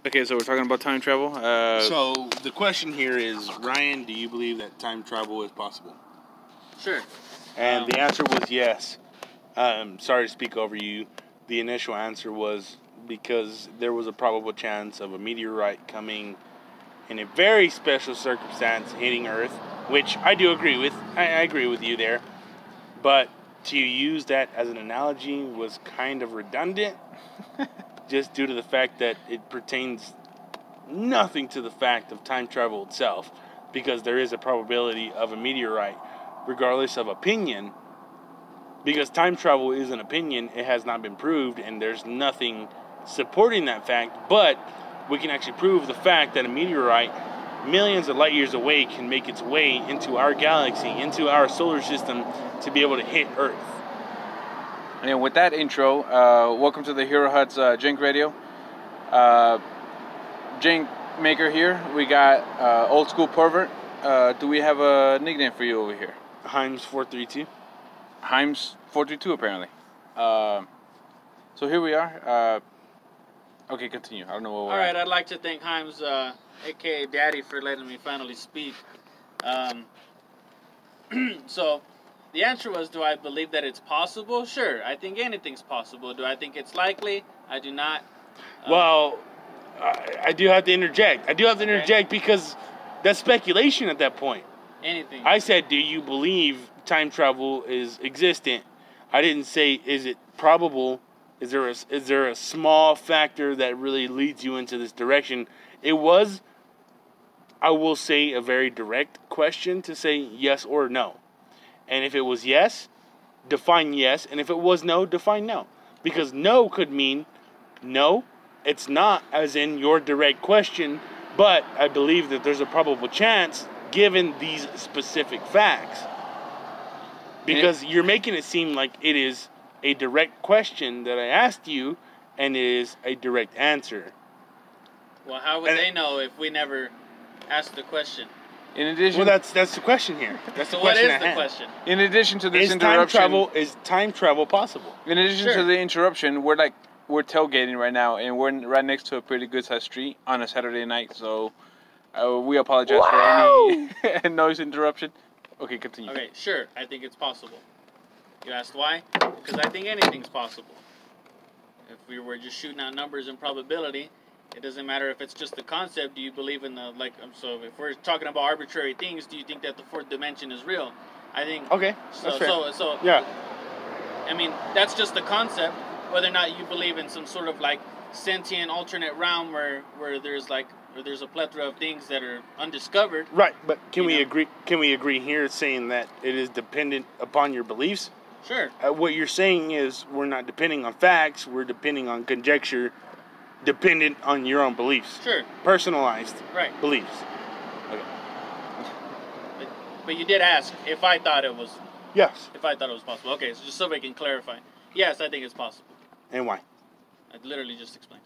Okay, so we're talking about time travel. So the question here is, Ryan, do you believe that time travel is possible? Sure. And the answer was yes. Sorry to speak over you. The initial answer was because there was a probable chance of a meteorite coming in a very special circumstance hitting Earth, which I do agree with. I agree with you there. But to use that as an analogy was kind of redundant, just due to the fact that it pertains nothing to the fact of time travel itself, because there is a probability of a meteorite, regardless of opinion. Because time travel is an opinion, it has not been proved, and there's nothing supporting that fact, but we can actually prove the fact that a meteorite millions of light years away can make its way into our galaxy, into our solar system, to be able to hit Earth. And with that intro, welcome to the Hero Hut's Jank Radio. Jankmaker here. We got Old School Pervert. Do we have a nickname for you over here? Himes 432. Himes 432 apparently. So here we are. Okay, continue. I don't know what we're Alright, I'd like to thank Himes, aka Daddy, for letting me finally speak. So, the answer was, do I believe that it's possible? Sure, I think anything's possible. Do I think it's likely? I do not. Well, I do have to interject. Because that's speculation at that point. Anything. I said, do you believe time travel is existent? I didn't say, is it probable? Is there a small factor that really leads you into this direction? It was, I will say, a very direct question to say yes or no. And if it was yes, define yes. And if it was no, define no. Because no could mean no, it's not, as in your direct question, but I believe that there's a probable chance given these specific facts. Because you're making it seem like it is a direct question that I asked you, and it is a direct answer. Well, how would they know if we never asked the question? In addition, well, that's the question here. That's so the question. What is the question? In addition to this interruption, is time travel possible? In addition to the interruption, we're tailgating right now, and we're right next to a pretty good sized street on a Saturday night. So we apologize for any noise interruption. Okay, continue. Okay, sure. I think it's possible. You asked why? Because I think anything's possible. If we were just shooting out numbers and probability, it doesn't matter if it's just the concept. Do you believe in the, so if we're talking about arbitrary things, do you think that the fourth dimension is real? I think. Okay. So yeah. I mean, that's just the concept. Whether or not you believe in some sort of sentient alternate realm where there's a plethora of things that are undiscovered. Right, but can we agree? Can we agree here saying that it is dependent upon your beliefs? Sure. What you're saying is we're not depending on facts. We're depending on conjecture, dependent on your own beliefs. Sure. Personalized. Right. Beliefs. Okay. But you did ask if I thought it was. Yes. If I thought it was possible. Okay, so just so we can clarify. Yes, I think it's possible. And why? I literally just explained.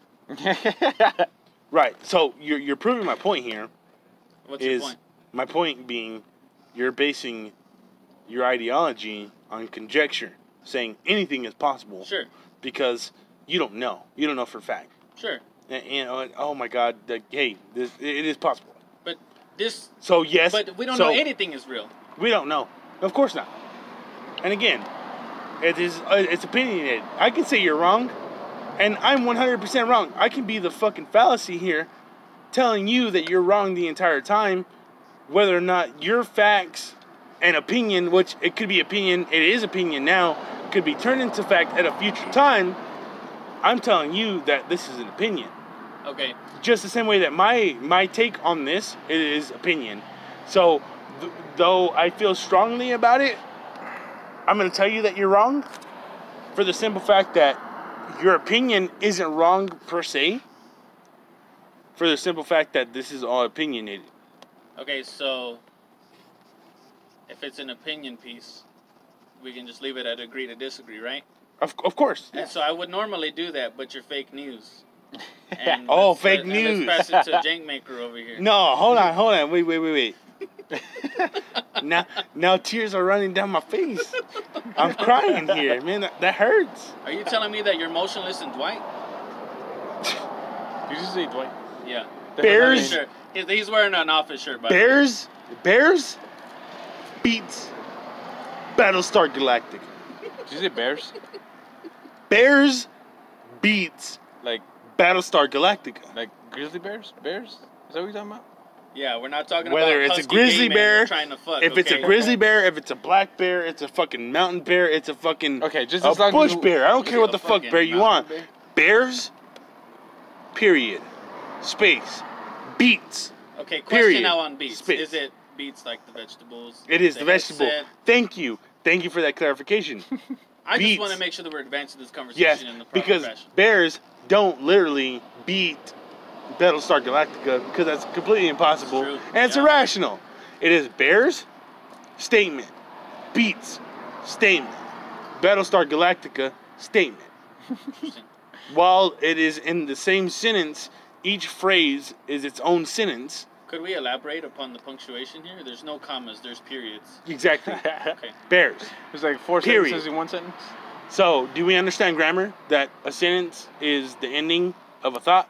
Right. So you're proving my point here. What's your point? My point being, you're basing your ideology on conjecture, saying anything is possible. Sure. Because you don't know. You don't know for a fact. Sure. And oh my God, hey, it is possible. But this. So yes. But we don't know anything is real. We don't know. Of course not. And again, it's opinionated. I can say you're wrong, and I'm 100% wrong. I can be the fucking fallacy here, telling you that you're wrong the entire time, whether or not your facts and opinion, which it could be opinion, it is opinion now, could be turned into fact at a future time. I'm telling you that this is an opinion. Okay. Just the same way that my take on this is opinion. So, though I feel strongly about it, I'm going to tell you that you're wrong for the simple fact that your opinion isn't wrong per se, for the simple fact that this is all opinionated. Okay, so if it's an opinion piece, we can just leave it at agree to disagree, right? Of course. And so I would normally do that, but you're fake news. And fake news. Let's pass it to Jankmaker over here. No, hold on. Wait. Now tears are running down my face. I'm crying here, man. That hurts. Are you telling me that you're motionless in Dwight? Did you say Dwight? Yeah. Bears. Shirt. He's wearing an office shirt, by the way. Bears beats Battlestar Galactica. Did you say bears? Bears beats Like Battlestar Galactica. like grizzly bears? Bears? Is that what you're talking about? Yeah, we're not talking Whether about it's a husky grizzly gay men bear, trying to fuck, if it's a grizzly bear, if it's a black bear, it's a fucking mountain bear, it's a fucking just a as long bush as bear. I don't care what the a fuck fucking bear you want. mountain Bears, period. Space. Beets. Okay, question Period. now on beets. Space. Is it beets like the vegetables? It is the vegetable. headset? Thank you. Thank you for that clarification. I Beets. just want to make sure that we're advancing this conversation Yes, in the proper because fashion. bears don't literally beat Battlestar Galactica because that's completely impossible It's true. and it's Yeah. irrational. It is bears, statement, beats, statement, Battlestar Galactica, statement. Interesting. While it is in the same sentence, each phrase is its own sentence. Could we elaborate upon the punctuation here? There's no commas, there's periods. Exactly. Okay. Bears. There's like 4 Period. sentences in one sentence. So, do we understand grammar? That a sentence is the ending of a thought?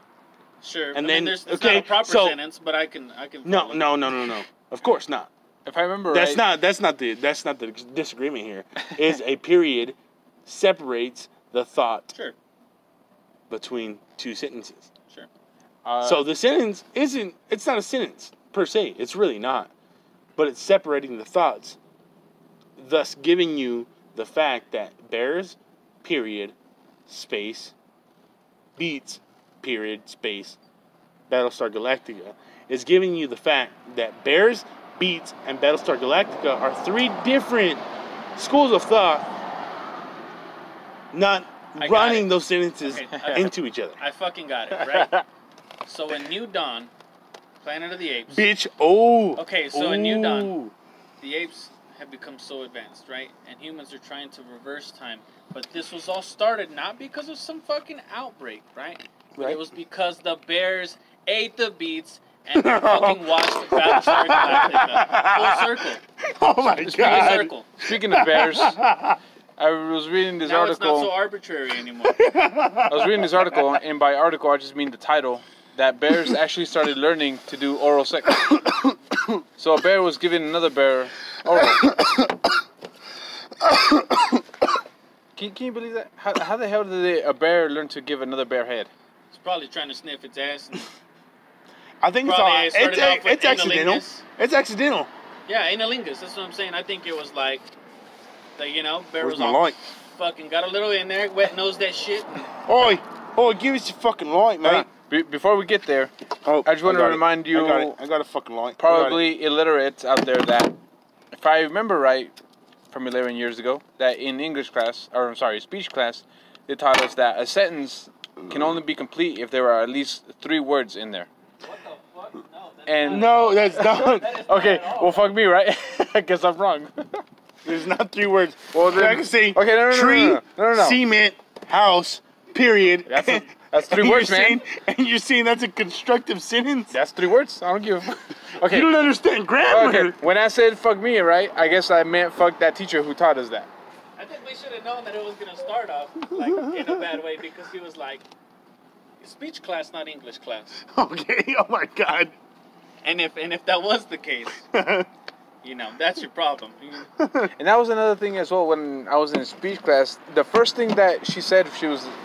Sure. And I then- mean, it's okay, not a proper so- sentence, but I can. No, follow. no. Of course not. If I remember That's right, not the disagreement here. Is a period separates the thought Sure. between two sentences. Sure. So the sentence it's not a sentence per se. It's really not. But it's separating the thoughts, thus giving you the fact that bears, period, space, beats, period, space, Battlestar Galactica, is giving you the fact that bears, beats, and Battlestar Galactica are 3 different schools of thought, not I got running it. those sentences Okay. into each other. I fucking got it, right? So in New Dawn, Planet of the Apes, Bitch, oh. Okay, so in New Dawn, Ooh. the apes have become so advanced, right? And humans are trying to reverse time. But this was all started not because of some fucking outbreak, right? Right. It was because the bears ate the beets and fucking watched Battlestar Galactica. Full circle. Oh my Full god. circle. speaking of bears, I was reading this Now article. it's not so arbitrary anymore. I was reading this article, and by article I just mean the title, that bears actually started learning to do oral sex. So a bear was giving another bear oral. Can you believe that? How the hell did a bear learn to give another bear head? It's probably trying to sniff its ass. I think it's all Probably started off with it's accidental. analingus. It's accidental. Yeah, analingus. That's what I'm saying. I think it was like, bear Where's was my all light? fucking got a little in there, wet nosed that shit. Oi, give us your fucking light, mate. Before we get there, Oh, I just want to got it. remind you, I got a fucking light. probably illiterates out there, that if I remember right from 11 years ago, that in English class, or I'm sorry, speech class, they taught us that a sentence can only be complete if there are at least 3 words in there. What the fuck? No. And No, that's not. That is okay, not at all. well, fuck me, right? I guess I'm wrong. There's not 3 words. Well, then- I can say okay, no, tree, no. cement, house, period. That's 3 And words, you're man. saying, and you're saying that's a constructive sentence? That's 3 words. I don't give a fuck. Okay. You don't understand grammar. Okay. When I said fuck me, right? I guess I meant fuck that teacher who taught us that. I think we should have known that it was gonna start off like in a bad way because he was like, speech class, not English class. Okay, oh my god. And if that was the case, that's your problem. And that was another thing as well. When I was in speech class, the first thing that she said,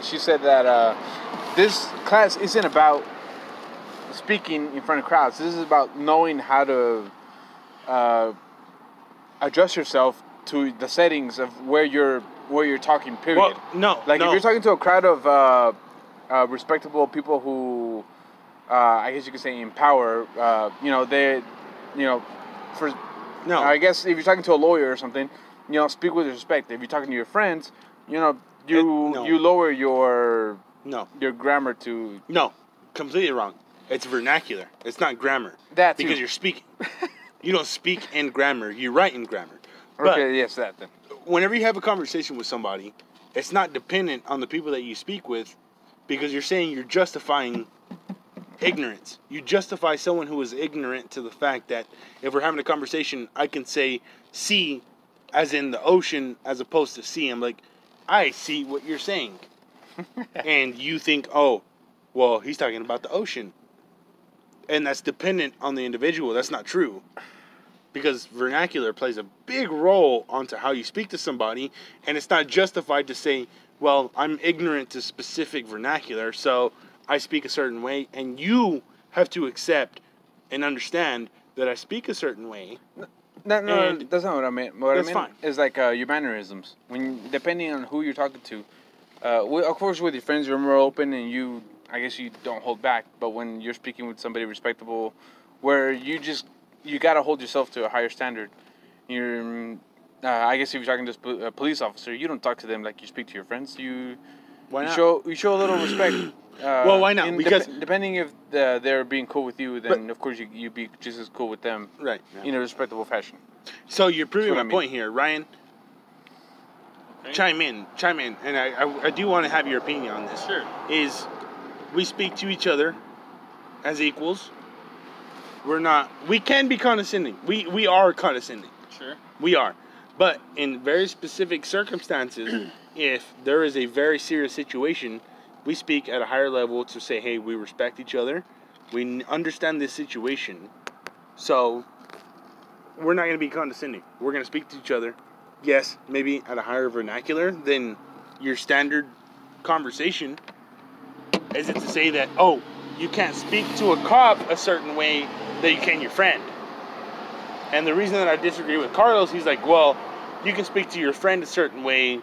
she said that this class isn't about speaking in front of crowds. This is about knowing how to adjust yourself to the settings of where you're talking. Period. Well, no. Like no. if you're talking to a crowd of respectable people who, I guess you could say, in power. For No. I guess if you're talking to a lawyer or something, speak with respect. If you're talking to your friends, No. you lower your No. grammar to No. Completely wrong. It's vernacular. It's not grammar. that too. Because you're speaking. You don't speak in grammar. You write in grammar. But Okay, yes, that then. whenever you have a conversation with somebody, it's not dependent on the people that you speak with, because you're saying you're justifying ignorance. You justify someone who is ignorant to the fact that if we're having a conversation, I can say sea as in the ocean as opposed to sea. I'm like, I see what you're saying. And you think, oh, well, he's talking about the ocean. And that's dependent on the individual. That's not true. Because vernacular plays a big role onto how you speak to somebody, and it's not justified to say, well, I'm ignorant to specific vernacular, so I speak a certain way, and you have to accept and understand that I speak a certain way. No, that's not what I meant. What I meant fine. is like your mannerisms. Depending on who you're talking to, of course, with your friends, you're more open, and I guess you don't hold back. But when you're speaking with somebody respectable, where you gotta hold yourself to a higher standard. I guess if you're talking to a police officer, you don't talk to them like you speak to your friends. Why not? You show a little respect. Well, why not? Because depending if they're being cool with you, then of course you be just as cool with them. Right. Yeah. In a respectable fashion. So you're proving my point here, Ryan. Okay. Chime in, and I do want to have your opinion on this. Sure. Is we speak to each other as equals. We can be condescending. We are condescending. Sure. We are. But in very specific circumstances, if there is a very serious situation, we speak at a higher level to say, hey, we respect each other. We understand this situation. So we're not going to be condescending. We're going to speak to each other. Yes, maybe at a higher vernacular than your standard conversation. Is it to say that, oh, you can't speak to a cop a certain way that you can your friend? And the reason that I disagree with Carlos, he's like, well, you can speak to your friend a certain way,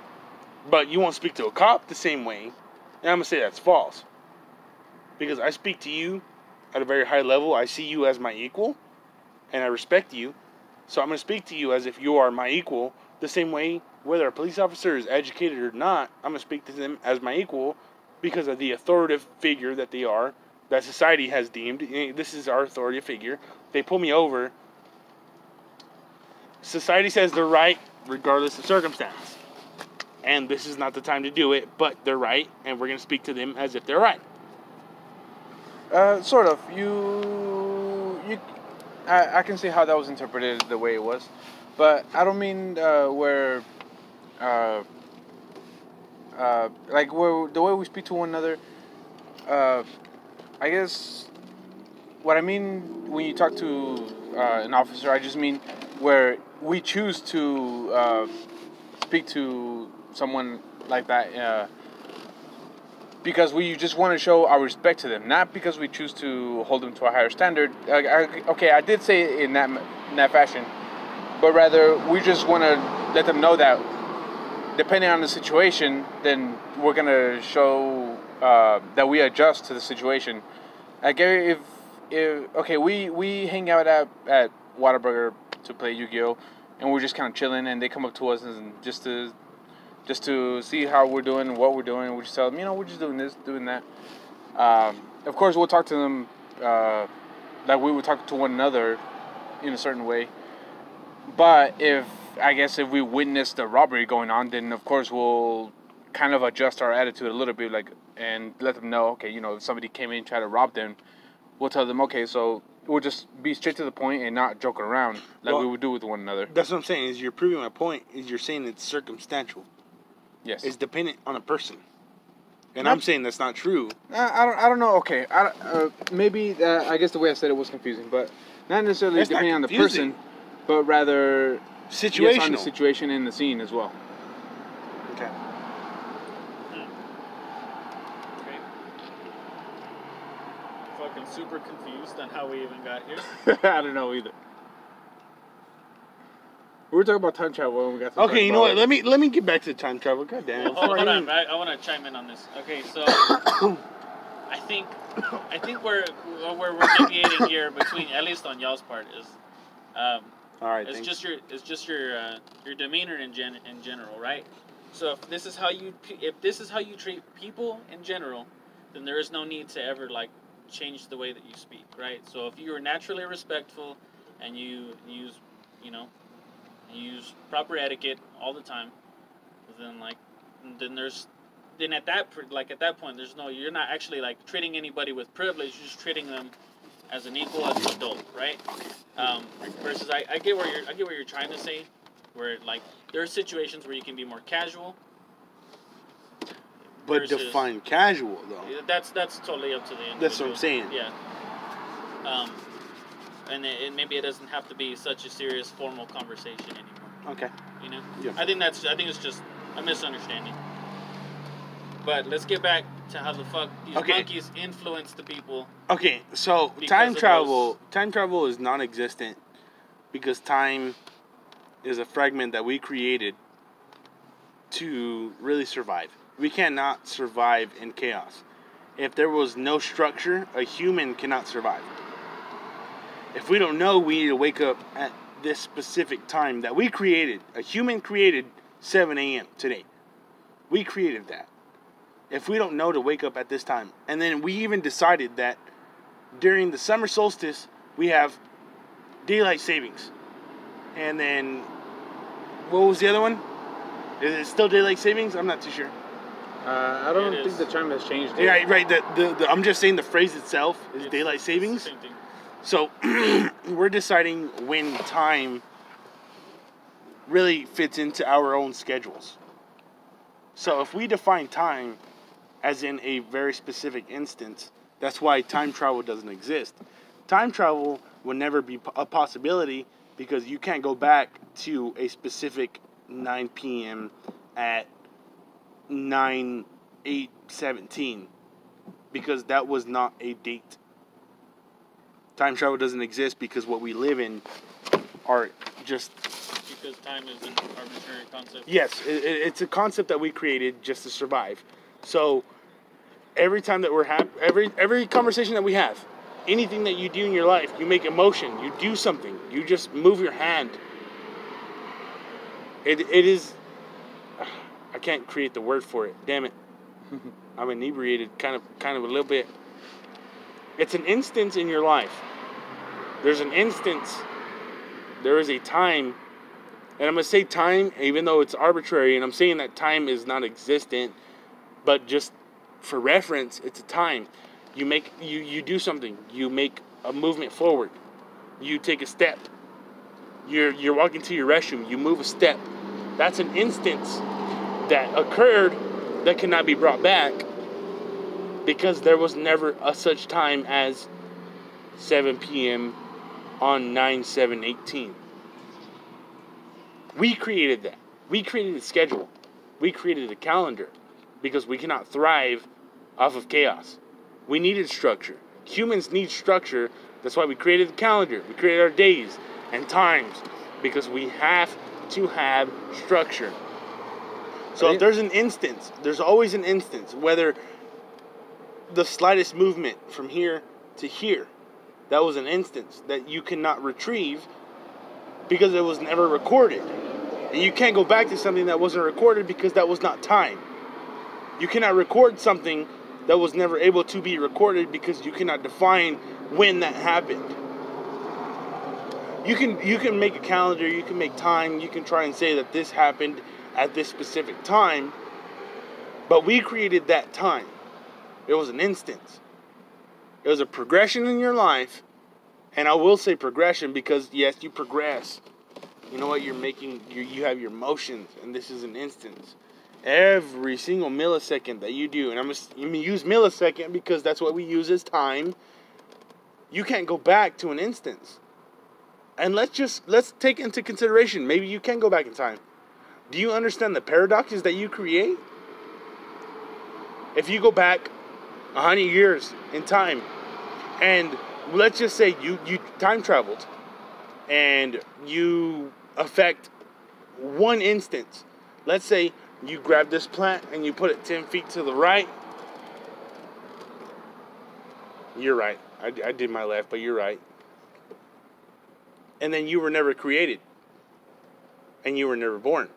but you won't speak to a cop the same way. And I'm going to say that's false. Because I speak to you at a very high level. I see you as my equal, and I respect you. So I'm going to speak to you as if you are my equal. The same way, whether a police officer is educated or not, I'm going to speak to them as my equal because of the authoritative figure that they are, that society has deemed. This is our authoritative figure. They pull me over. Society says they're right regardless of circumstance. And this is not the time to do it, but they're right, and we're going to speak to them as if they're right. Sort of. I can see how that was interpreted the way it was, but I don't mean where the way we speak to one another. I guess what I mean when you talk to an officer, I just mean where we choose to speak to someone like that because we just want to show our respect to them, not because we choose to hold them to a higher standard. I did say it in that fashion, but rather we just want to let them know that depending on the situation, then we're gonna show that we adjust to the situation. Like we hang out at Whataburger to play Yu-Gi-Oh, and we're just kind of chilling, and they come up to us and just to see how we're doing and what we're doing. We just tell them, we're just doing this, doing that. Of course, we'll talk to them like we would talk to one another in a certain way. But if we witness the robbery going on, then of course we'll kind of adjust our attitude a little bit, and let them know, okay, if somebody came in and tried to rob them, we'll tell them, okay, so we'll just be straight to the point and not joke around like we would do with one another. That's what I'm saying, is you're proving my point, is you're saying it's circumstantial. Yes. It's dependent on a person. And I'm saying that's not true. I don't know, okay. Maybe, I guess the way I said it was confusing, but not necessarily That's depending not on the confusing. person, but rather Situational. yes, on the situation and the scene as well. Okay. Okay. Fucking super confused on how we even got here. I don't know either. We were talking about time travel when we got to Okay, you know what? Let me get back to the time travel. God damn it. Hold on. I want to chime in on this. Okay, so I think where we're deviating here between, at least on y'all's part, is all right. it's just your demeanor in general, right? So if this is how you treat people in general, then there is no need to ever change the way that you speak, right? So if you are naturally respectful and you use proper etiquette all the time, then at that point you're not actually treating anybody with privilege. You're just treating them as an equal, as an adult, right? Versus I get what you're trying to say, where there are situations where you can be more casual. But define casual though. That's totally up to the individual. That's what I'm saying. Yeah. And maybe it doesn't have to be such a serious formal conversation anymore. Okay. You know? Yeah. I think it's just a misunderstanding. But let's get back to how the fuck these monkeys influence the people. Okay, so time travel is non-existent because time is a fragment that we created to really survive. We cannot survive in chaos. If there was no structure, a human cannot survive. If we don't know we need to wake up at this specific time that we created, a human created 7 a.m. today. We created that. If we don't know to wake up at this time, and then we even decided that during the summer solstice, we have daylight savings. And then, what was the other one? Is it still daylight savings? I'm not too sure. I don't think the time has changed. Yeah, right. I'm just saying the phrase itself is daylight savings. Same thing. So, we're deciding when time really fits into our own schedules. So, if we define time as in a very specific instance, that's why time travel doesn't exist. Time travel would never be a possibility because you can't go back to a specific 9 p.m. at 9/8/17 because that was not a date. Time travel doesn't exist because what we live in are just... Because time is an arbitrary concept. Yes, it's a concept that we created just to survive. So every time that we're every conversation that we have, anything that you do in your life, you make emotion, you do something, you just move your hand. It is... I can't create the word for it. Damn it. I'm inebriated kind of a little bit. It's an instance in your life. There's an instance. There is a time. And I'm going to say time, even though it's arbitrary, and I'm saying that time is not existent, but just for reference, it's a time. You do something. You make a movement forward. You take a step. You're walking to your restroom. You move a step. That's an instance that occurred that cannot be brought back because there was never a such time as 7 p.m. on 9/7/18. We created that. We created a schedule. We created a calendar because we cannot thrive off of chaos. We needed structure. Humans need structure. That's why we created the calendar. We created our days and times because we have to have structure. So if there's an instance, there's always an instance, whether the slightest movement from here to here, that was an instance that you cannot retrieve because it was never recorded. And you can't go back to something that wasn't recorded because that was not time. You cannot record something that was never able to be recorded because you cannot define when that happened. You can make a calendar, you can make time, you can try and say that this happened at this specific time, but we created that time. It was an instance. It was a progression in your life, and I will say progression because yes, you progress. You know what? You have your motions, and this is an instance. Every single millisecond that you do, and I'm going to use millisecond because that's what we use as time. You can't go back to an instance. And let's take into consideration, maybe you can go back in time. Do you understand the paradoxes that you create? If you go back 100 years in time, and let's just say you time traveled, and you affect one instance. Let's say you grab this plant and you put it 10 feet to the right. You're right. I did my left, but you're right. And then you were never created. And you were never born.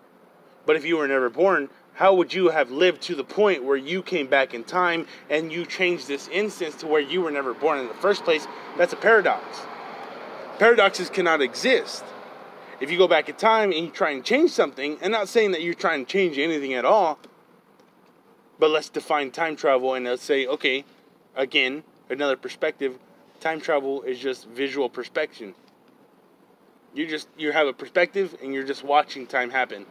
But if you were never born, how would you have lived to the point where you came back in time and you changed this instance to where you were never born in the first place? That's a paradox. Paradoxes cannot exist. If you go back in time and you try and change something, and not saying that you're trying to change anything at all, but let's define time travel and let's say, okay, again, another perspective, time travel is just visual perspection. You have a perspective and you're just watching time happen.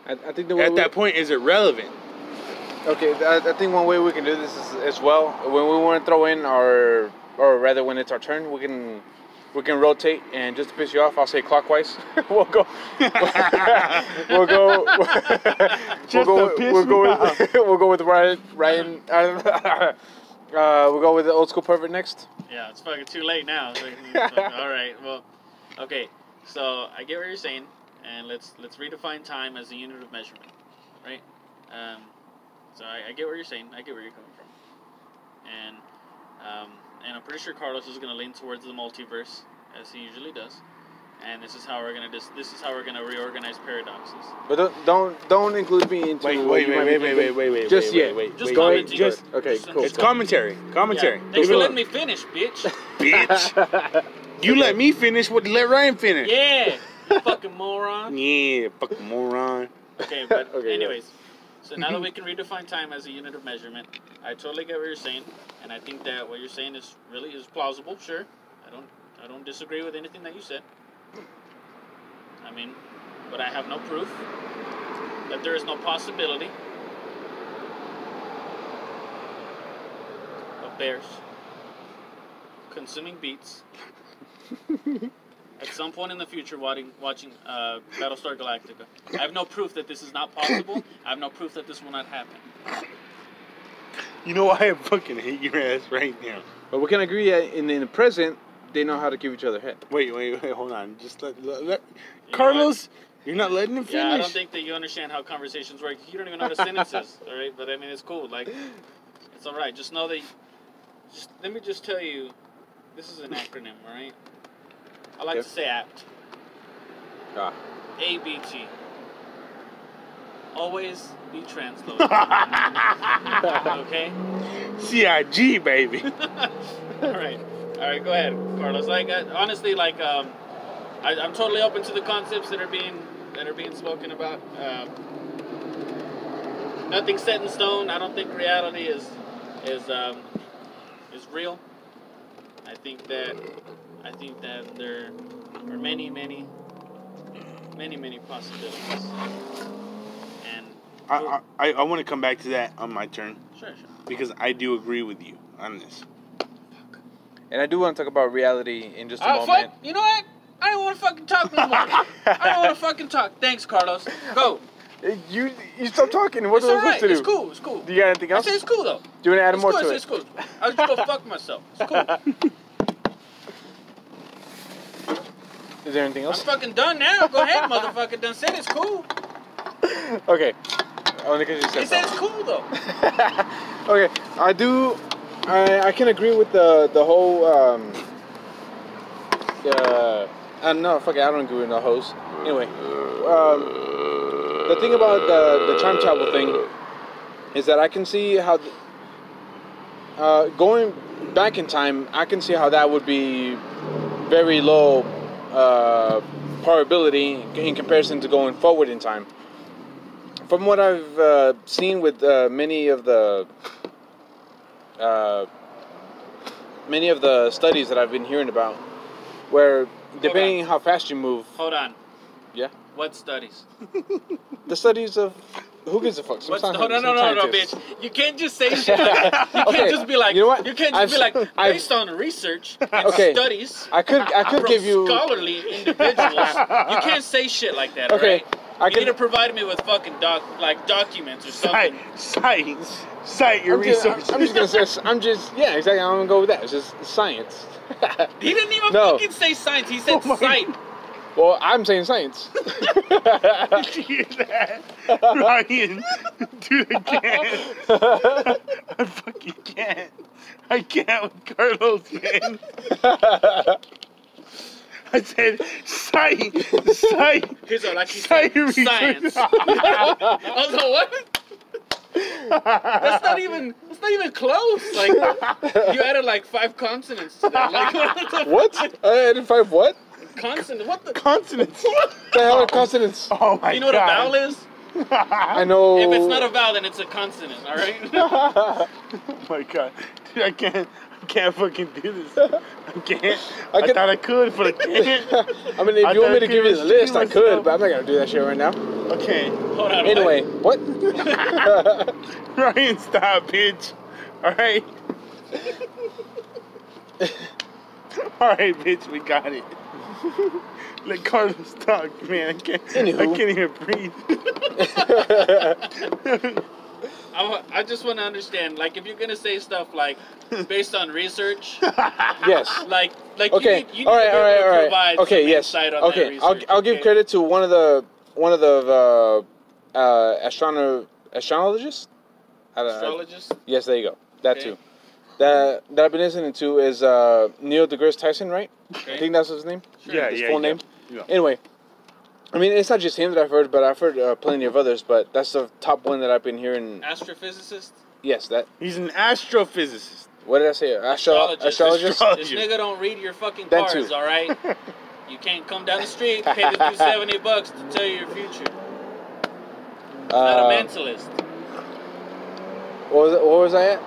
I think at that point, is it relevant? Okay, I think one way we can do this is as well, when we want to throw in our or rather when it's our turn, we can rotate, and just to piss you off, I'll say clockwise. We'll go. we'll go. We'll go with Ryan. We'll go with the old school pervert next. Yeah, it's fucking too late now. It's like, all right, well, okay. So I get what you're saying, and let's redefine time as a unit of measurement, right? So I get what you're saying. I get where you're coming from, and I'm pretty sure Carlos is gonna lean towards the multiverse as he usually does, and this is how we're gonna reorganize paradoxes. But don't include me into. Wait. Just yet. Just commenting. Okay, cool. It's commentary. Yeah, thanks for letting me finish, bitch. Bitch. You let me finish. Let Ryan finish. Yeah, you fucking moron. Yeah, fucking moron. Okay, but anyways, so now that we can redefine time as a unit of measurement, I totally get what you're saying, and I think that what you're saying is plausible. Sure, I don't disagree with anything that you said. I mean, but I have no proof that there is no possibility of bears consuming beets at some point in the future watching Battlestar Galactica. I have no proof that this is not possible. I have no proof that this will not happen. You know I fucking hate your ass right now. But we can agree that in the present, they know how to give each other head. Wait, hold on. Just let Carlos, you're not letting him finish. Yeah, I don't think that you understand how conversations work. You don't even know the sentences, all right? But I mean, it's cool. Like, it's all right. Just know that. Let me just tell you, this is an acronym, all right? I like to say APT. ABT. Always be transloaded. Okay? CIG, baby. All right, go ahead, Carlos. Like, honestly, like, I'm totally open to the concepts that are being spoken about. Nothing's set in stone. I don't think reality is real. I think that there are many possibilities. And I want to come back to that on my turn. Sure. Because I do agree with you on this. And I do want to talk about reality in just a moment. Fuck, you know what? I don't want to fucking talk no more. I don't want to fucking talk. Thanks, Carlos. Go. You stop talking. What It's are we alright. supposed to do? It's cool. Do you got anything else? I say it's cool though. Do you want to add more to it? It's cool. I'll just go fuck myself. It's cool. Is there anything else? I'm fucking done now. Go ahead, motherfucker. Done said it's cool. Okay. Only because you said They said it's cool though. Okay, I can agree with the whole I don't know, fuck it, I don't agree with the host. Anyway, the thing about the time travel thing is that I can see how going back in time, I can see how that would be very low probability in comparison to going forward in time. From what I've seen with many of the studies that I've been hearing about, where depending on how fast you move. Hold on. Yeah. What studies? The studies of who gives a fuck? No, bitch. You can't just say shit like that. You can't just be like. You know what? You can't just be like based on research and studies. I could give you scholarly individuals. You can't say shit like that. Okay. Right? You need to provide me with fucking documents or something. Cite your research. I'm just gonna say. Yeah, exactly. I'm gonna go with that. It's just science. He didn't even fucking say science. He said cite. Well, I'm saying science. Did you hear that? Ryan, do it again. I fucking can't. I can't with Carlos, man. I said cite. Here's all I can say. Science. I was like, what? That's not even close. Like, you added like 5 consonants to that. Like, what? I added 5 what? Consonants. What the? Consonants. What the hell are consonants? Oh my god. You know what a vowel is? I know. If it's not a vowel, then it's a consonant. All right. Oh my god, dude, I can't fucking do this. I can't. I thought I could, but I can't. I mean, if you want me to give you the list, I could, but I'm not gonna do that shit right now. Okay. Hold on. Anyway, what? Ryan, stop, bitch. All right. Alright, bitch, we got it. Let Carlos talk, man. I can't even breathe. I just want to understand, like, if you're gonna say stuff like based on research, Yes. like Okay. you need All right. to be able to provide some insight on that research. I'll give credit to one of the astrologists. Astrologist? Yes, there you go. That too. That I've been listening to is Neil deGrasse Tyson, right? Okay. I think that's his name. Sure. Yeah, His full name. Yeah. Anyway, I mean, it's not just him that I've heard, but I've heard plenty of others. But that's the top one that I've been hearing. Astrophysicist? Yes, that. He's an astrophysicist. What did I say? Astrologist. This nigga don't read your fucking That cards, too. all right? You can't come down the street, pay this dude $70 to tell you your future. Not a mentalist. What was I at?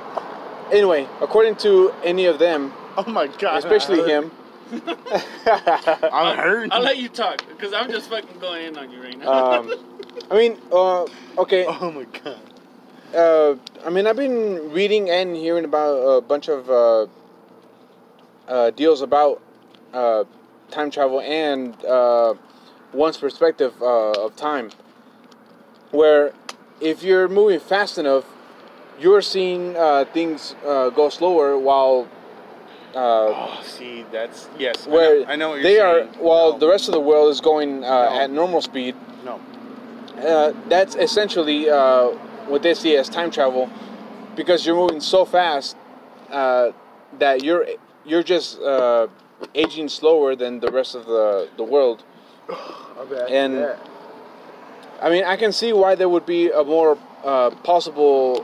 Anyway, according to any of them, Oh my god. especially him. I'm hurt. I'll let you talk, because I'm just fucking going in on you right now. I mean, okay. Oh my god. I mean, I've been reading and hearing about a bunch of deals about time travel and one's perspective of time. Where if you're moving fast enough, you're seeing things go slower while... see, that's... Yes, where I know what you're they saying. are, while the rest of the world is going at normal speed. No. That's essentially what they see as time travel, because you're moving so fast that you're just aging slower than the rest of the world. And I mean, I can see why there would be a more possible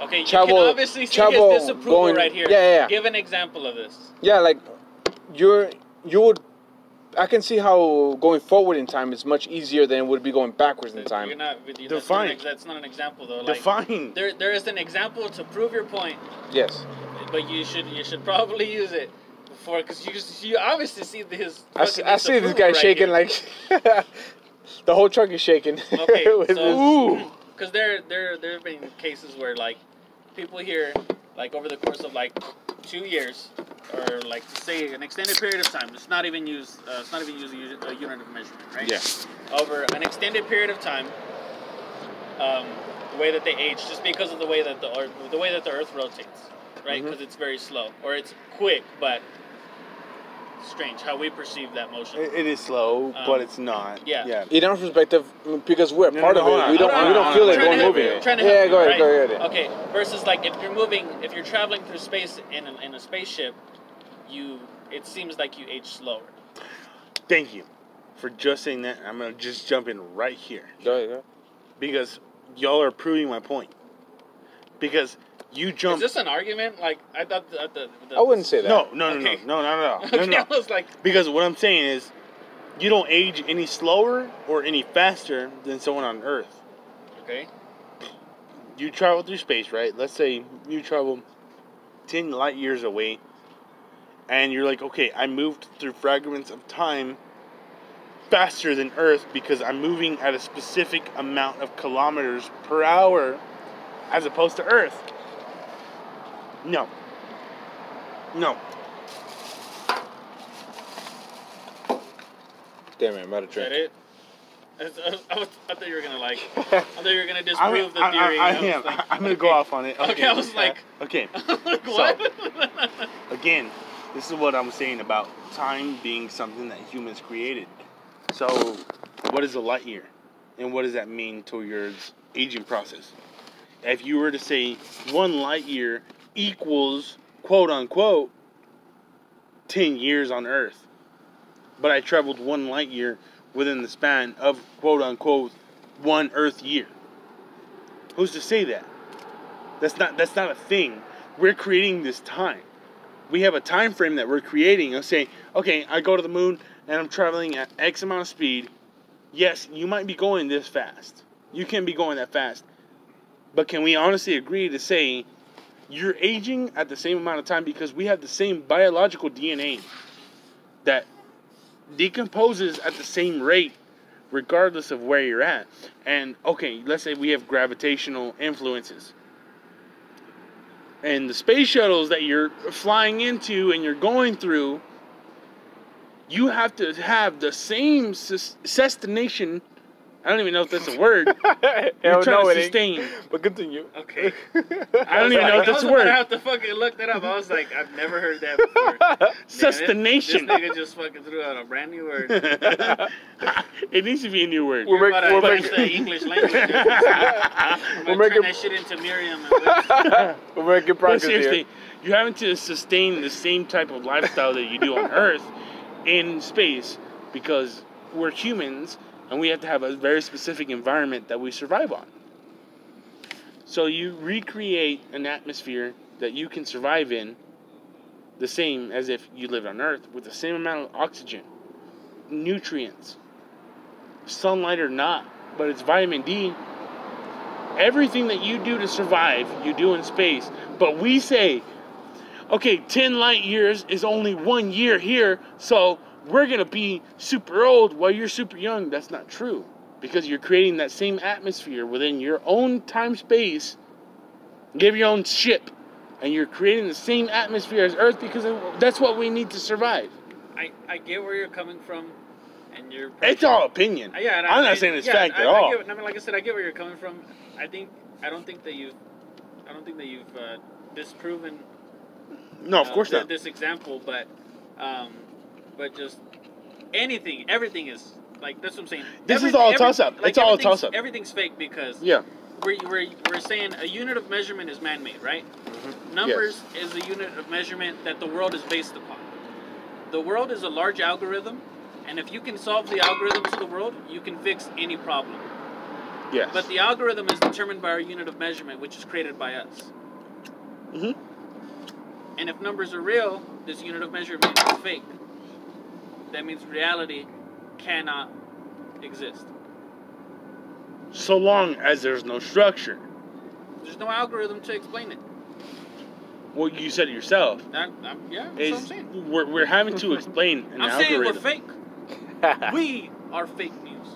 Okay, you travel, can obviously see travel his disapproval going, right here. Yeah. Give an example of this. Yeah, like you would. I can see how going forward in time is much easier than it would be going backwards in time. You're not, Define. that's not an example though. Like, Define. There is an example to prove your point. Yes. But you should probably use it before, because you obviously see his. I see this guy right shaking here. like the whole truck is shaking. Okay, With so his- because there have been cases where like people here, like over the course of like 2 years, or like say an extended period of time. It's not even used. It's not even used a unit of measurement, right? Yeah. Over an extended period of time, the way that they age, just because of the way that the Earth rotates, right? Because it's very slow, or it's quick, but strange how we perceive that motion. It is slow, but it's not. Yeah. in our perspective, because we're No, part no, of hold it, on. we don't feel it I'm trying going to help moving. you. I'm trying to Yeah, help go you, ahead, right? go ahead. Okay, versus like if you're traveling through space in a spaceship, it seems like you age slower. Thank you for just saying that. I'm going to just jump in right here. Go ahead. Because y'all are proving my point. Because you jump... Is this an argument? Like, I thought I wouldn't say that. No. Okay. No. Okay, I was like... Because what I'm saying is, you don't age any slower or any faster than someone on Earth. Okay. You travel through space, right? Let's say you travel 10 light years away, and you're like, okay, I moved through fragments of time faster than Earth because I'm moving at a specific amount of kilometers per hour as opposed to Earth. No. Damn it, I'm out of Is that drink. it? I thought you were gonna I thought you were gonna disprove the theory. I am. Like, I'm going to go off on it. Okay, I was like... Okay. like, what? Again, this is what I'm saying about time being something that humans created. So, what is a light year? And what does that mean to your aging process? If you were to say 1 light year equals, quote unquote, 10 years on Earth, but I traveled 1 light year within the span of, quote unquote, 1 Earth year. Who's to say that? That's not a thing. We're creating this time. We have a time frame that we're creating of saying, okay, I go to the moon and I'm traveling at X amount of speed. Yes, you might be going this fast. You can be going that fast. But can we honestly agree to say you're aging at the same amount of time because we have the same biological DNA that decomposes at the same rate regardless of where you're at? And okay, let's say we have gravitational influences. and the space shuttles that you're flying into and you're going through, you have to have the same sustentation. I don't even know if that's a word. You're trying to sustain. But continue. Okay. I don't even know if that's a word. I have to fucking look that up. I was like, I've never heard that before. Sustenation. This nigga just fucking threw out a brand new word. It needs to be a new word. We're about to finish the English language. We're making that shit into Miriam. We're making progress seriously, you're having to sustain the same type of lifestyle that you do on Earth in space because we're humans and we have to have a very specific environment that we survive on. So you recreate an atmosphere that you can survive in the same as if you lived on Earth with the same amount of oxygen, nutrients, sunlight or not, but it's vitamin D. Everything that you do to survive, you do in space. But we say, okay, 10 light years is only 1 year here, so we're going to be super old while you're super young. That's not true. Because you're creating that same atmosphere within your own time space. You have your own ship. And you're creating the same atmosphere as Earth because that's what we need to survive. I get where you're coming from. And you're it's all opinion. Yeah, I'm not saying it's fact at all. I mean, like I said, I get where you're coming from. I don't think that you've disproven. No, of course not. This example, but just everything is like that's what I'm saying. This is all a toss up. It's all a toss up. Everything's fake because we're saying a unit of measurement is man-made, right? Mm-hmm. Numbers is a unit of measurement that the world is based upon. The world is a large algorithm, and if you can solve the algorithms of the world, you can fix any problem. Yes. But the algorithm is determined by our unit of measurement, which is created by us. Mm-hmm. And if numbers are real, this unit of measurement is fake. That means reality cannot exist. So long as there's no structure. There's no algorithm to explain it. Well, you said it yourself. Yeah, that's what I'm saying. We're having to explain an algorithm. I'm saying we're fake. We are fake news.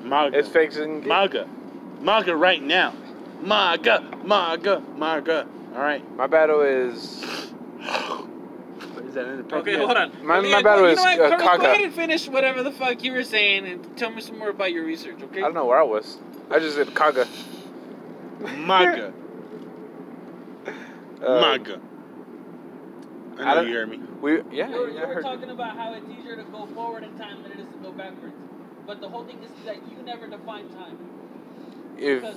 MAGA. It's fake. MAGA. MAGA right now. MAGA. MAGA. MAGA. All right. My battle is... Okay, hold on. My battle is Go Kaga. ahead and finish whatever the fuck you were saying and tell me some more about your research, okay? I don't know where I was. I just said Kaga. MAGA. MAGA. I know you heard me. You were talking about how it's easier to go forward in time than it is to go backwards. But the whole thing is that you never define time. Because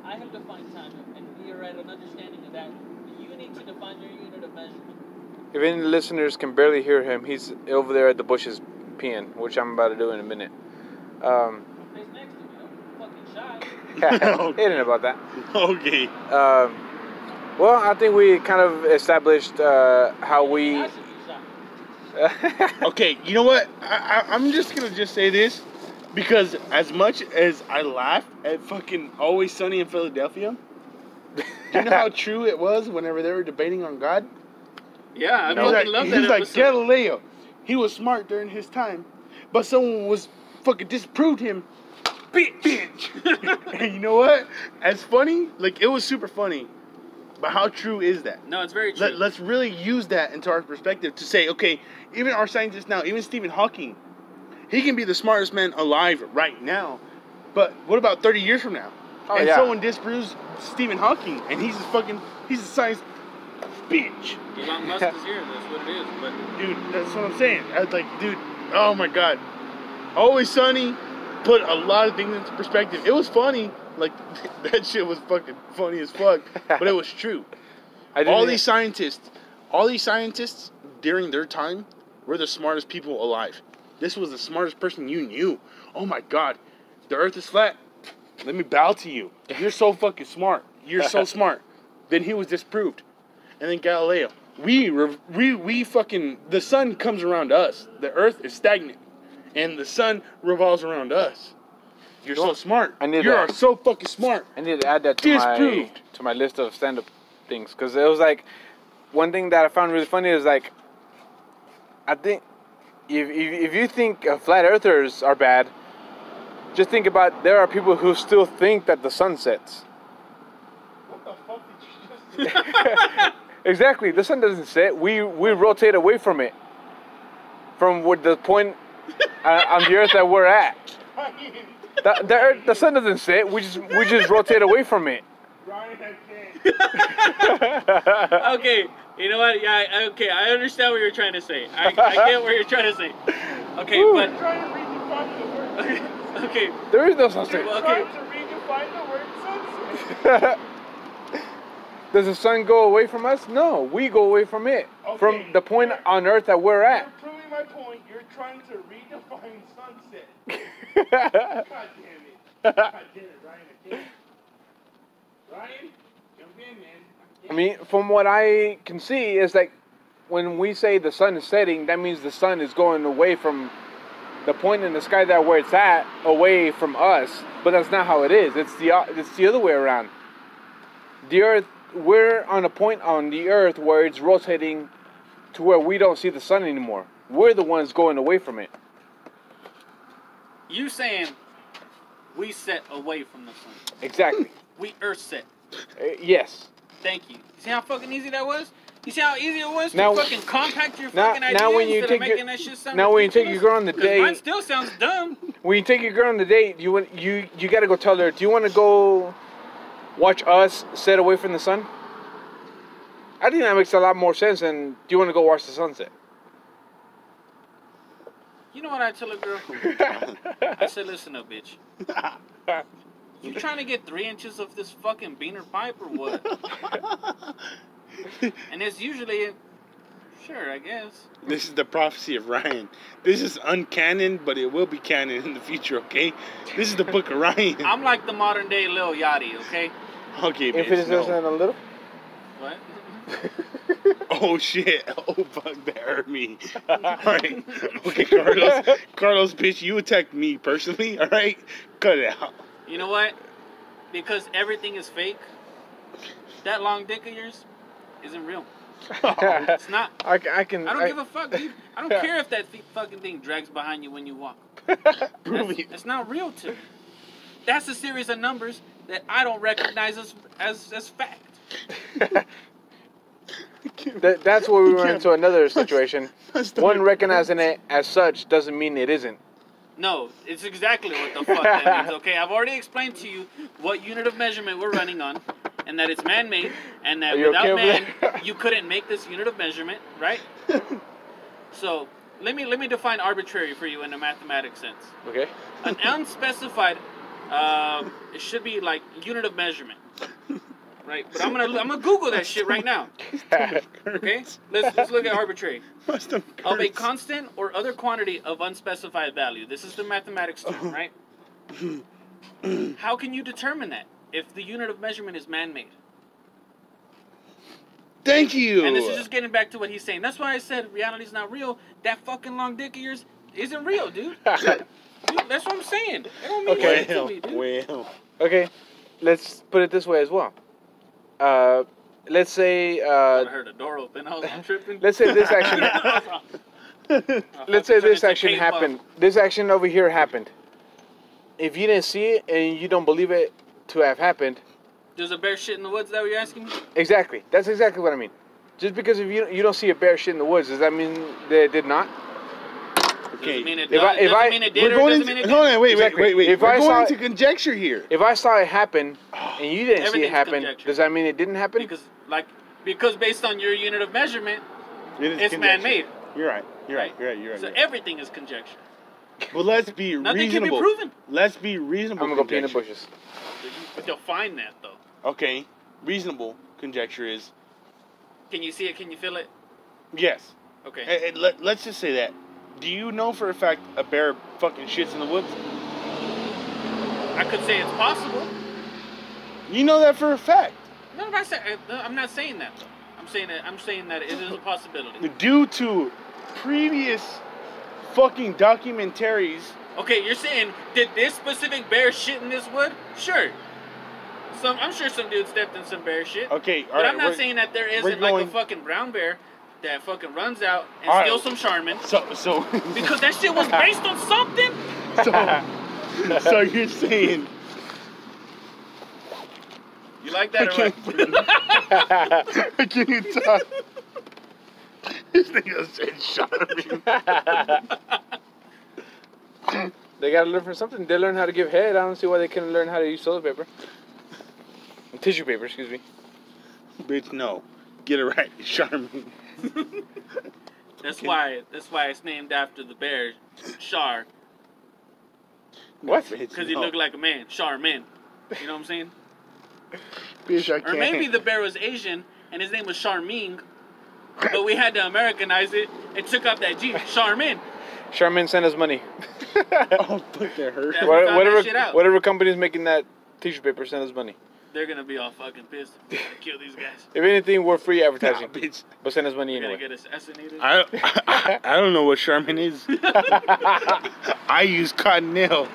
I have defined time, and we are at an understanding of that. You need to define your unit of measurement. If any listeners can barely hear him, he's over there at the bushes peeing, which I'm about to do in a minute. He's next to me. I'm fucking shy. It ain't about that. Okay. Well, I think we kind of established how we... Okay, you know what? I'm just going to say this. Because as much as I laugh at fucking Always Sunny in Philadelphia, do you know how true it was whenever they were debating on God? Yeah, I fucking love that He's like, episode. Galileo, he was smart during his time, but someone was fucking disproved him. Bitch! And you know what? As funny, like, it was super funny. But how true is that? No, it's very true. Let's really use that into our perspective to say, okay, even our scientists now, even Stephen Hawking, he can be the smartest man alive right now. But what about 30 years from now? And someone disproves Stephen Hawking, and he's a science bitch. Elon Musk is here, that's what it is. But dude, that's what I'm saying. I was like, dude, oh my God. Always Sunny put a lot of things into perspective. It was funny. Like, that shit was fucking funny as fuck. But it was true. All these scientists during their time were the smartest people alive. This was the smartest person you knew. Oh my God. The earth is flat. Let me bow to you. You're so fucking smart. You're so smart. Then he was disproved. And then Galileo. We fucking... The sun comes around us. The earth is stagnant. And the sun revolves around us. You're so smart. You are so fucking smart. I need to add that to my list of stand-up things. Because it was like... One thing that I found really funny is like... I think... If you think flat earthers are bad, just think about there are people who still think that the sun sets. fuck did you just say? Exactly. The sun doesn't set. We rotate away from it. From where the point on the Earth that we're at. The sun doesn't set. We just rotate away from it. Ryan, I can't. Okay, you know what? Yeah, okay, I understand what you're trying to say. I get what you're trying to say. Okay, Woo. but I'm trying to redefine the word. okay. There is no sunset. Well, Trying okay. to redefine the word sunset. Does the sun go away from us? No, we go away from it. Okay. From the point on Earth that we're at. You're proving my point. You're trying to redefine sunset. God damn it. God damn it, Ryan. I can't. Ryan, jump in, man. I mean, from what I can see, is like when we say the sun is setting, that means the sun is going away from the point in the sky that where it's at, away from us. But that's not how it is. It's the other way around. The Earth, we're on a point on the Earth where it's rotating to where we don't see the sun anymore. We're the ones going away from it. You saying we set away from the sun. Exactly. We Earth set. Yes. Thank you. See how fucking easy that was? You see how easy it was to Now- fucking compact your now- fucking now ideas when you instead take of your- making that shit sound now when you take ridiculous? your girl on the 'Cause date- mine still sounds dumb. When you take your girl on the date, you got to go tell her, do you want to go watch us set away from the sun? I think that makes a lot more sense than, do you want to go watch the sunset? You know what I tell a girl? I said, listen up, bitch. You trying to get 3 inches of this fucking beaner pipe or what? And it's usually, sure, I guess. This is the prophecy of Ryan. This is uncanon, but it will be canon in the future, okay? This is the book of Ryan. I'm like the modern day Lil Yachty, okay? Okay, If bitch, it is no. a little. What? Oh, shit. Oh, fuck, that hurt me. All right. Okay, Carlos, bitch, you attacked me personally, all right? Cut it out. You know what? Because everything is fake, that long dick of yours isn't real. It's not. I don't give a fuck, dude. I don't care if that fucking thing drags behind you when you walk. That's not real to me. That's a series of numbers that I don't recognize as fact. That's where we run into another situation. That's the One way- recognizing it as such doesn't mean it isn't. No, it's exactly what the fuck that means, okay? I've already explained to you what unit of measurement we're running on, and that it's man-made, and that Are you without okay with man, that? you couldn't make this unit of measurement, right? So, let me define arbitrary for you in a mathematics sense. Okay. An unspecified, it should be like unit of measurement, right? But I'm gonna Google that shit right now. Okay, let's look at arbitrary. Of a constant or other quantity of unspecified value. This is the mathematics term, right? How can you determine that if the unit of measurement is man-made? Thank you. And this is just getting back to what he's saying. That's why I said reality's not real. That fucking long dick of yours isn't real, dude. Dude, that's what I'm saying. It don't mean Okay. shit to me, dude. Well. Okay, let's put it this way as well. Let's say I heard a door open. I was tripping. let's say this action let's say this action K-pop. happened. This action over here happened. If you didn't see it and you don't believe it to have happened, There's a bear shit in the woods, is that what you're asking me? exactly. That's exactly what I mean. Just because if you don't see a bear shit in the woods, does that mean that it did not? Okay. Doesn't mean it, If I- does, if doesn't I- mean it did We're or going doesn't into, mean it hold didn't. on, wait. If We're I saw going it- into conjecture here. If I saw it happen and you didn't see it Everything's happen, conjecture. does that mean it didn't happen? Because based on your unit of measurement, It is it's conjecture. man-made. You're right. You're right. So everything is conjecture. Well, let's be Nothing can be reasonable. proven. Let's be reasonable. I'm gonna go pee in the conjecture. bushes. But you'll find that though. Okay. Reasonable conjecture is Can you see it? Can you feel it? yes. Okay. Let's just say that. Do you know for a fact a bear fucking shits in the woods? I could say it's possible. You know that for a fact. No, I'm not saying that though. I'm saying that it is a possibility. Due to previous fucking documentaries. Okay, you're saying did this specific bear shit in this wood? Sure. I'm sure some dude stepped in some bear shit. Okay, But I'm not saying that there isn't like a fucking brown bear that fucking runs out and All steals right. some Charmin. So Because that shit was based on something. so you're saying You like that or what? I can't even talk. This nigga said Charmin. They gotta learn from something. They learn how to give head. I don't see why they couldn't learn how to use toilet paper. Tissue paper, excuse me. Bitch, no. Get it right. Charmin. That's why it's named after the bear, Char. What? Because he looked like a man, Charmin. You know what I'm saying? Bitch, I can't. Or maybe the bear was Asian and his name was Charming, but we had to Americanize it and took out that G, Charmin. Charmin sent us money. Oh, fuck, that hurt. Yeah, we found that shit out. Whatever company's making that tissue paper, send us money. They're gonna be all fucking pissed. Kill these guys. If anything, we're free advertising. Nah, bitch. But send us money They're anyway. gonna get assassinated. I don't know what Charmin is. I use cotton nail.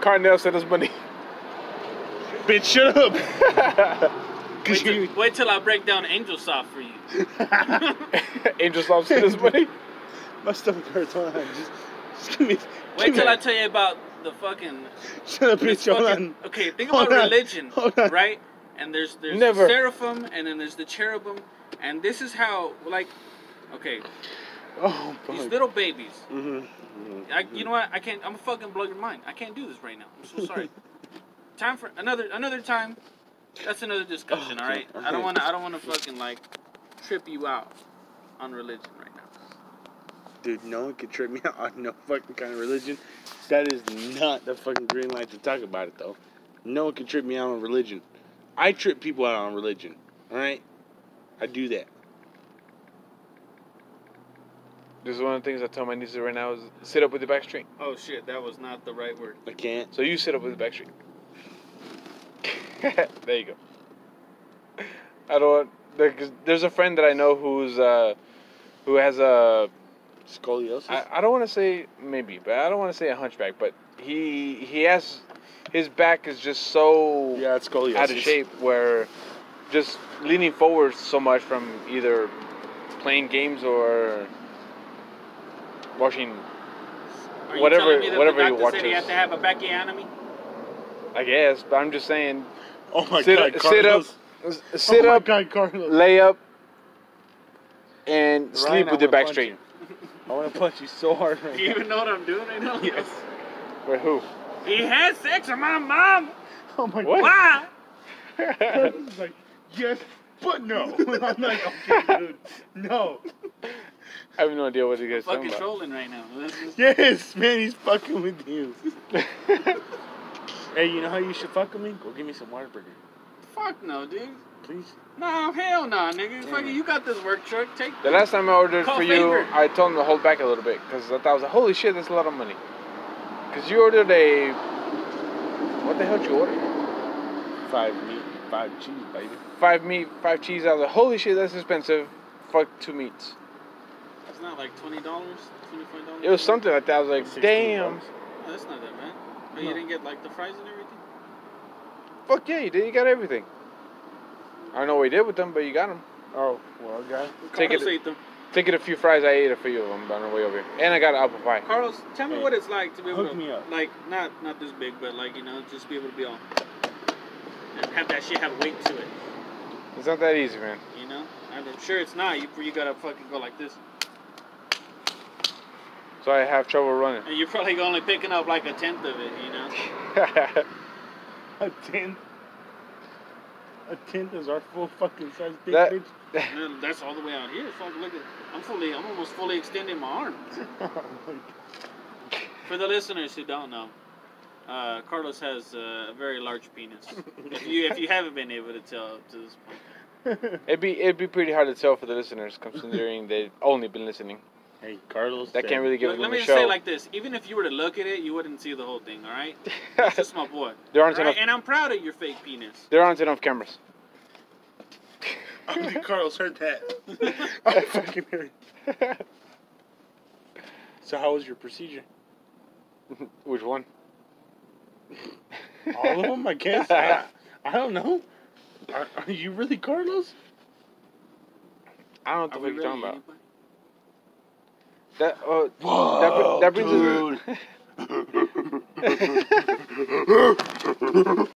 Carnell sent us money. Bitch, shut up. Wait till I break down Angel Soft for you. Angel Soft sent us money. My stomach hurts. Hold on. Just give me. Wait till I tell you about the fucking. Shut up, bitch. Hold on. Okay, think Hold about on. religion, Hold on. right? And there's Never. the seraphim, and then there's the cherubim, and this is how, like, okay, Oh, these fuck. little babies. Mm-hmm. You know what? I can't. I'm gonna fucking blow your mind. I can't do this right now. I'm so sorry. Time for another time. That's another discussion. Oh, all right. okay. I don't wanna fucking like trip you out on religion right now. Dude, no one can trip me out on no fucking kind of religion. That is not the fucking green light to talk about it, though. No one can trip me out on religion. I trip people out on religion. Alright? I do that. This is one of the things I tell my nieces right now is sit up with the back straight. Oh shit, that was not the right word. I can't. So you sit up with the back straight. There you go. I don't. There's a friend that I know who has a. Scoliosis? I don't want to say maybe, but I don't want to say a hunchback. But he has his back is just so Yeah, it's scoliosis. out of shape where just leaning forward so much from either playing games or watching Are you whatever telling me that whatever the he doctor watches. said he had to have a bacchiotomy? I guess, but I'm just saying. Oh my sit, god, sit up, Carlos. sit Oh my up, god, Carlos. lay up, and Ryan, sleep I with your wanna back punch straight. you. I want to punch you so hard right Do you now. even know what I'm doing right now? Yes. Wait, who? He had sex with my mom. Oh my What? Why? god. He's like, yes, but no. I'm like, okay, dude. No. I have no idea what you guys are Fucking talking about. trolling right now. This is- Yes, man, he's fucking with you. Hey, you know how you should fuck with me? Go give me some Whataburger. Fuck no, dude. Please? No, hell no, nigga. Fucking, you got this work truck. Take The last time I ordered Call for you, favor. I told him to hold back a little bit because I thought I was like, holy shit, that's a lot of money. Because you ordered a. What the hell did you order? 5 meat, 5 cheese, baby. 5 meat, 5 cheese. I was like, holy shit, that's expensive. Fuck 2 meats. It's not like $20, $25. It was something like that. I was like, 16 damn. bucks. Oh, that's not that bad. But No. you didn't get like the fries and everything. Fuck yeah, you did. You got everything. I don't know what you did with them, but you got them. Oh, well, guy. Take Carlos it- ate them. Taking a few fries, I ate a few of them on the way over here. And I got an apple pie. Carlos, tell me Hey, what it's like to be able hook to, me up. like, not this big, but like, you know, just be able to be all, and have that shit have weight to it. It's not that easy, man. You know, I'm sure it's not. You gotta fucking go like this, So I have trouble running. and you're probably only picking up like a tenth of it. You know. A 10th? A 10th is our full fucking size big That- bitch. Man, that's all the way out here. Fuck, look at, I'm almost fully extending my arm. For the listeners who don't know, Carlos has a very large penis. If you haven't been able to tell up to this point. It'd be pretty hard to tell for the listeners, considering they've only been listening. Hey, Carlos. That can't really give Look, them let me a just say show. it like this: even if you were to look at it, you wouldn't see the whole thing. All right? That's just my boy. There aren't All right? enough. And I'm proud of your fake penis. There aren't enough cameras. Only Carlos heard that. I fucking heard it. So how was your procedure? Which one? All of them, I guess. I don't know. Are you really Carlos? I don't know Are what we the fuck you're talking really about. anybody? Whoa, That brings us.